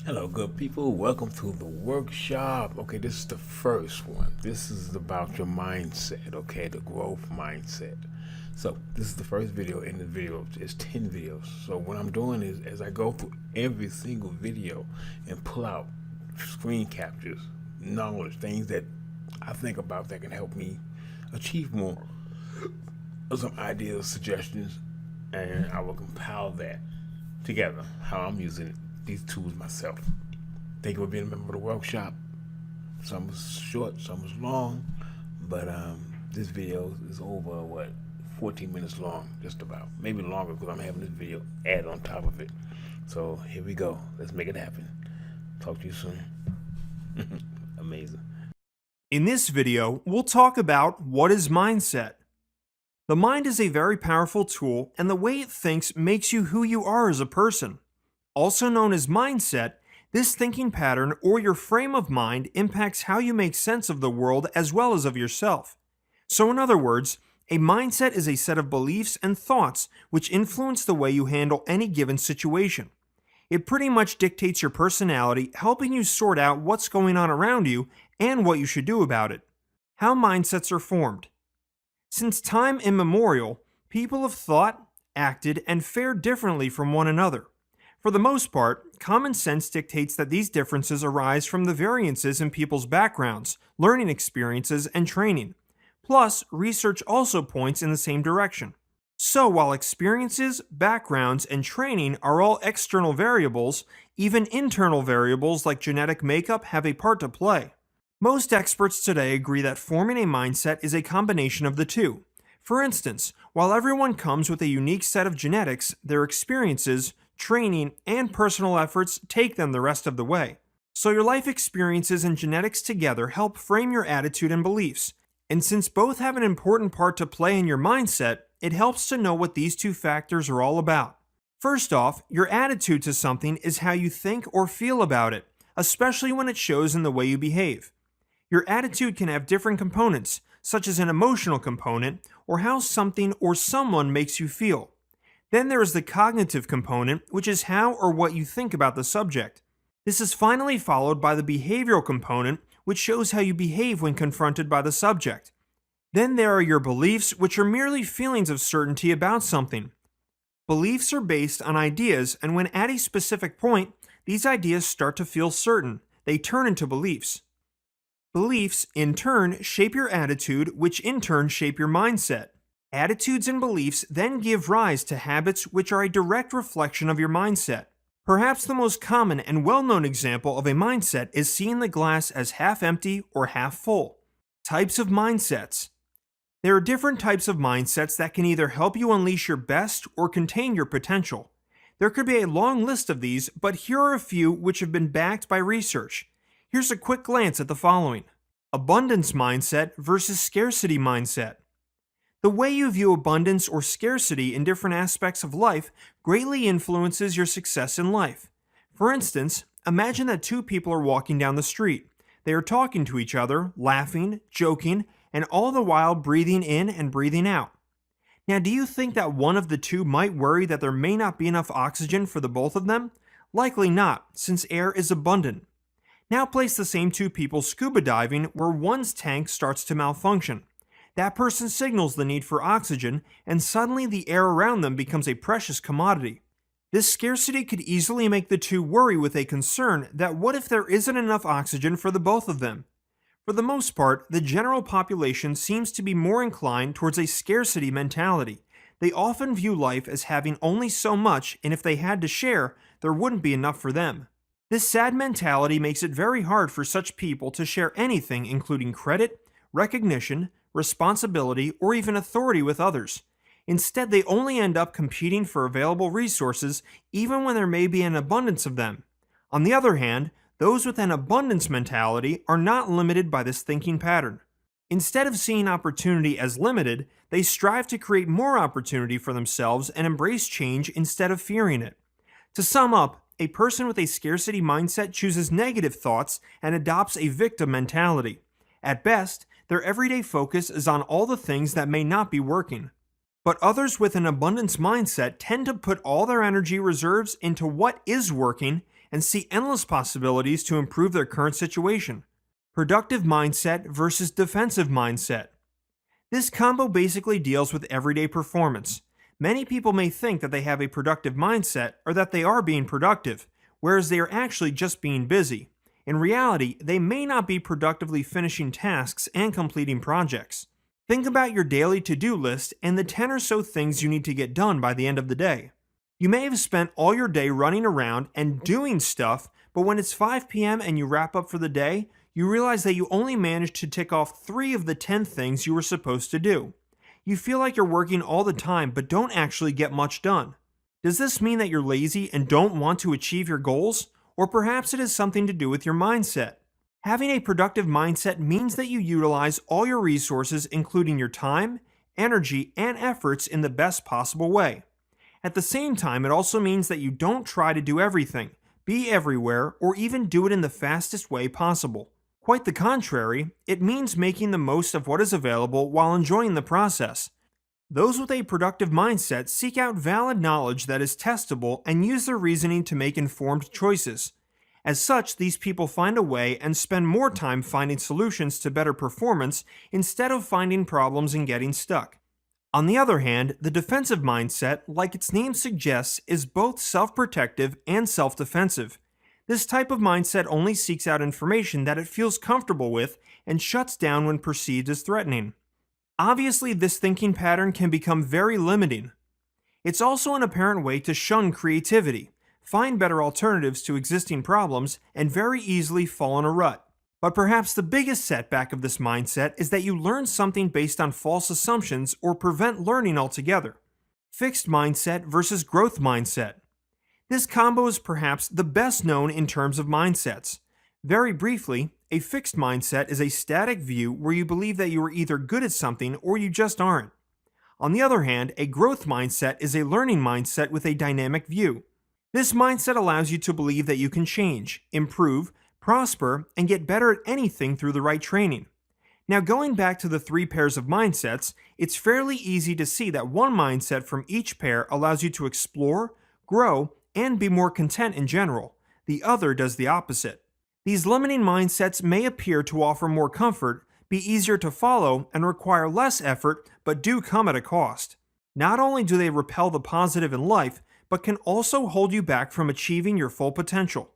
Hello, good people. Welcome to the workshop. Okay, this is the first one. This is about your mindset, okay, the growth mindset. So, this is the first video in the video. It's 10 videos. So, what I'm doing is, as I go through every single video and pull out screen captures, knowledge, things that I think about that can help me achieve more, some ideas, suggestions, and I will compile that together, how I'm using these tools myself. Thank you for being a member of the workshop. Some was short, some was long, but this video is over 14 minutes long, just about, maybe longer because I'm having this video add on top of it. So here we go. Let's make it happen. Talk to you soon. Amazing. In this video, we'll talk about what is mindset. The mind is a very powerful tool, and the way it thinks makes you who you are as a person. Also known as mindset, this thinking pattern or your frame of mind impacts how you make sense of the world as well as of yourself. So in other words, a mindset is a set of beliefs and thoughts which influence the way you handle any given situation. It pretty much dictates your personality, helping you sort out what's going on around you and what you should do about it. How mindsets are formed. Since time immemorial, people have thought, acted, and fared differently from one another. For the most part, common sense dictates that these differences arise from the variances in people's backgrounds, learning experiences, and training. Plus, research also points in the same direction. So while experiences, backgrounds, and training are all external variables, even internal variables like genetic makeup have a part to play. Most experts today agree that forming a mindset is a combination of the two. For instance, while everyone comes with a unique set of genetics, their experiences, training, and personal efforts take them the rest of the way. So your life experiences and genetics together help frame your attitude and beliefs. And since both have an important part to play in your mindset, it helps to know what these two factors are all about. First off, your attitude to something is how you think or feel about it, especially when it shows in the way you behave. Your attitude can have different components, such as an emotional component, or how something or someone makes you feel. Then there is the cognitive component, which is how or what you think about the subject. This is finally followed by the behavioral component, which shows how you behave when confronted by the subject. Then there are your beliefs, which are merely feelings of certainty about something. Beliefs are based on ideas, and when at a specific point, these ideas start to feel certain. They turn into beliefs. Beliefs, in turn, shape your attitude, which in turn shape your mindset. Attitudes and beliefs then give rise to habits which are a direct reflection of your mindset. Perhaps the most common and well-known example of a mindset is seeing the glass as half empty or half full. Types of mindsets. There are different types of mindsets that can either help you unleash your best or contain your potential. There could be a long list of these, but here are a few which have been backed by research. Here's a quick glance at the following. Abundance mindset versus scarcity mindset. The way you view abundance or scarcity in different aspects of life greatly influences your success in life. For instance, imagine that two people are walking down the street. They are talking to each other, laughing, joking, and all the while breathing in and breathing out. Now, do you think that one of the two might worry that there may not be enough oxygen for the both of them? Likely not, since air is abundant. Now place the same two people scuba diving where one's tank starts to malfunction. That person signals the need for oxygen, and suddenly the air around them becomes a precious commodity. This scarcity could easily make the two worry with a concern that what if there isn't enough oxygen for the both of them? For the most part, the general population seems to be more inclined towards a scarcity mentality. They often view life as having only so much, and if they had to share, there wouldn't be enough for them. This sad mentality makes it very hard for such people to share anything, including credit, recognition, responsibility, or even authority with others. Instead, they only end up competing for available resources even when there may be an abundance of them. On the other hand, those with an abundance mentality are not limited by this thinking pattern. Instead of seeing opportunity as limited, they strive to create more opportunity for themselves and embrace change instead of fearing it. To sum up, a person with a scarcity mindset chooses negative thoughts and adopts a victim mentality. At best, their everyday focus is on all the things that may not be working. But others with an abundance mindset tend to put all their energy reserves into what is working and see endless possibilities to improve their current situation. Productive mindset versus defensive mindset. This combo basically deals with everyday performance. Many people may think that they have a productive mindset or that they are being productive, whereas they are actually just being busy. In reality, they may not be productively finishing tasks and completing projects. Think about your daily to-do list and the 10 or so things you need to get done by the end of the day. You may have spent all your day running around and doing stuff, but when it's 5 p.m. and you wrap up for the day, you realize that you only managed to tick off 3 of the 10 things you were supposed to do. You feel like you're working all the time but don't actually get much done. Does this mean that you're lazy and don't want to achieve your goals? Or perhaps it has something to do with your mindset. Having a productive mindset means that you utilize all your resources, including your time, energy, and efforts in the best possible way. At the same time, it also means that you don't try to do everything, be everywhere, or even do it in the fastest way possible. Quite the contrary, it means making the most of what is available while enjoying the process. Those with a productive mindset seek out valid knowledge that is testable and use their reasoning to make informed choices. As such, these people find a way and spend more time finding solutions to better performance instead of finding problems and getting stuck. On the other hand, the defensive mindset, like its name suggests, is both self-protective and self-defensive. This type of mindset only seeks out information that it feels comfortable with and shuts down when perceived as threatening. Obviously, this thinking pattern can become very limiting. It's also an apparent way to shun creativity, find better alternatives to existing problems, and very easily fall in a rut. But perhaps the biggest setback of this mindset is that you learn something based on false assumptions or prevent learning altogether. Fixed mindset versus growth mindset. This combo is perhaps the best known in terms of mindsets. Very briefly, a fixed mindset is a static view where you believe that you are either good at something or you just aren't. On the other hand, a growth mindset is a learning mindset with a dynamic view. This mindset allows you to believe that you can change, improve, prosper, and get better at anything through the right training. Now, going back to the 3 pairs of mindsets, it's fairly easy to see that one mindset from each pair allows you to explore, grow, and be more content in general. The other does the opposite. These limiting mindsets may appear to offer more comfort, be easier to follow, and require less effort, but do come at a cost. Not only do they repel the positive in life, but can also hold you back from achieving your full potential.